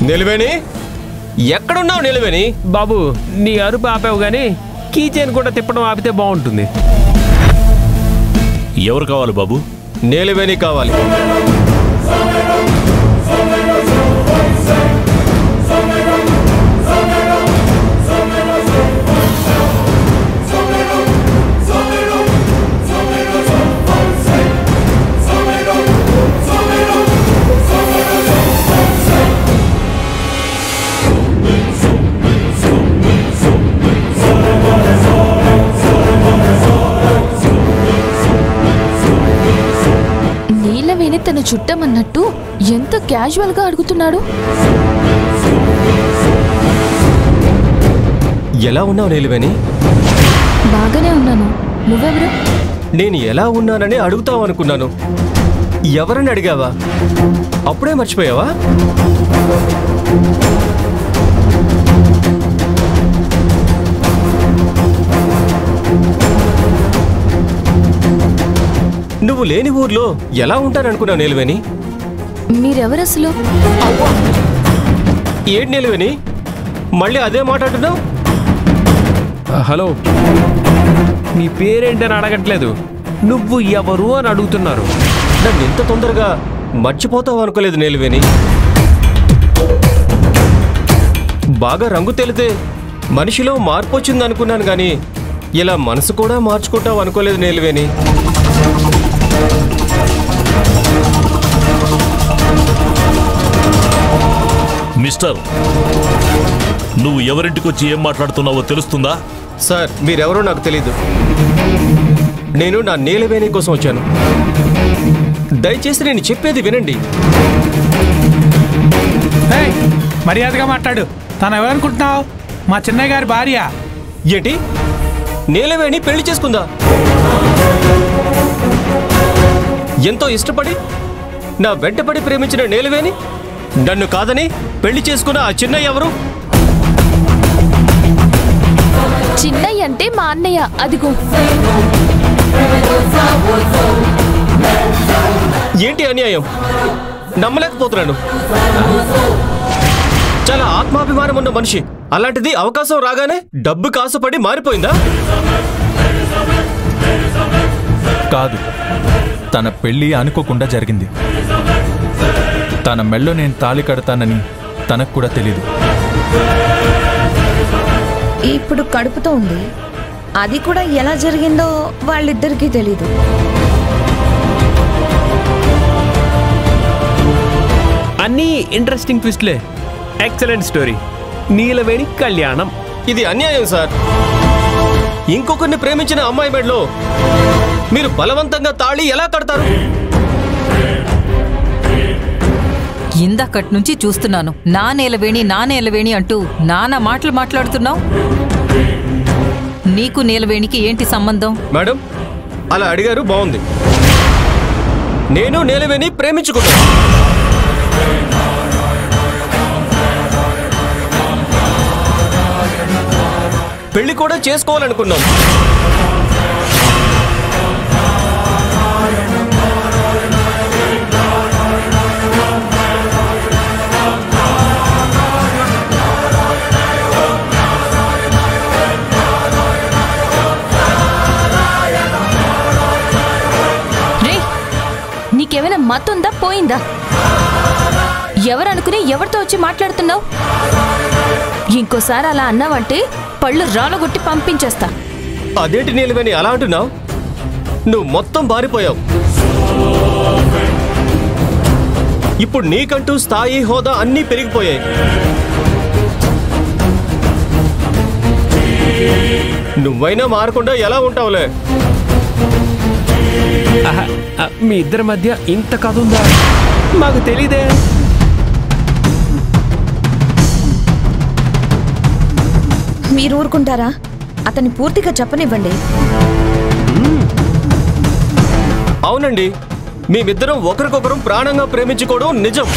నిలువేని ఎక్కడున్నావు? నిలువేని బాబు నీ అరుపు ఆపావు గానీ కీ చైన్ కూడా తిప్పడం ఆపితే బాగుంటుంది. ఎవరు కావాలి బాబు? నిలువేని కావాలి. నీలవేణి తన చుట్టమన్నట్టు ఎంత క్యాజువల్ గా అడుగుతున్నాడు. ఎలా ఉన్నావు నిలువేని? బాగానే ఉన్నాను. నువ్వెవరు? నేను ఎలా ఉన్నానని అడుగుతావు అనుకున్నాను. ఎవరని అడిగావా? అప్పుడే మర్చిపోయావా? నువ్వు లేని ఊర్లో ఎలా ఉంటాననుకున్నావు నిలువేని? మీరెవరు అసలు? ఏంటి నిలువేని మళ్ళీ అదే మాట్లాడుతున్నావు? హలో, నీ పేరేంటని అడగట్లేదు, నువ్వు ఎవరు అని అడుగుతున్నారు. నన్ను ఇంత తొందరగా మర్చిపోతావు అనుకోలేదు నిలువేని. బాగా రంగు తెలితే మనిషిలో మార్పు వచ్చింది అనుకున్నాను కానీ ఇలా మనసు కూడా మార్చుకుంటావు అనుకోలేదు నిలువేని. మిస్టర్, నువ్వు ఎవరింటికి వచ్చి ఏం మాట్లాడుతున్నావో తెలుస్తుందా? సార్ మీరెవరో నాకు తెలీదు. నేను నా నీలవేణి కోసం వచ్చాను. దయచేసి నేను చెప్పేది వినండి. మర్యాదగా మాట్లాడు. తను ఎవరనుకుంటున్నావు? మా చిన్నయ్య గారి భార్య. ఏంటి? నీలవేణి పెళ్లి చేసుకుందా? ఎంతో ఇష్టపడి నా వెంటపడి ప్రేమించిన నీలవేణి నన్ను కాదని పెళ్లి చేసుకున్న ఆ చిన్నయ్య ఎవరు? చిన్నయ్య అంటే మా అన్నయ్య. అదిగో. ఏంటి అన్యాయం? నమ్మలేకపోతున్నాను. చాలా ఆత్మాభిమానం ఉన్న మనిషి అలాంటిది అవకాశం రాగానే డబ్బు కాసుపడి మారిపోయిందా? కాదు, తన పెళ్లి అనుకోకుండా జరిగింది. తన మెళ్ళో నేను తాళి కడతానని తనకు కూడా తెలీదు. ఇప్పుడు కడుపుతో ఉంది. అది కూడా ఎలా జరిగిందో వాళ్ళిద్దరికీ తెలీదు. అన్నీ ఇంట్రెస్టింగ్ ట్విస్ట్లే. Excellent story. నీలవేణి కళ్యాణం. ఇది అన్యాయం సార్. ఇంకొకరిని ప్రేమించిన అమ్మాయి మెడలో మీరు బలవంతంగా తాళి ఎలా కడతారు? ఇందాకటి నుంచి చూస్తున్నాను. నా నేలవేణి అంటూ నానా మాటలు మాట్లాడుతున్నావు. నీకు నీలవేణికి ఏంటి సంబంధం? మేడం అలా అడిగారు, బాగుంది. నేను నీలవేణి ప్రేమించుకున్నాను. పెళ్లి కూడా చేసుకోవాలనుకున్నాం. నీకేమైనా మత్తుందా పోయిందా? ఎవరనుకుని ఎవరితో వచ్చి మాట్లాడుతున్నావు? ఇంకోసారి అలా అన్నావంటే పళ్ళు రాలగొట్టి పంపించేస్తా. అదేంటి నీలవేణి అలా అంటున్నావు? నువ్వు మొత్తం బారిపోయావు. ఇప్పుడు నీకంటూ స్థాయి హోదా అన్నీ పెరిగిపోయాయి. నువ్వైనా మారకుండా ఎలా ఉంటావులే? మీ ఇద్దరి మధ్య ఇంత కథ ఉందా? మాకు తెలీదే. మీరు ఊరుకుంటారా? అతన్ని పూర్తిగా చెప్పనివ్వండి. అవునండి, మేమిద్దరం ఒకరికొకరు ప్రాణంగా ప్రేమించుకోవడం నిజం.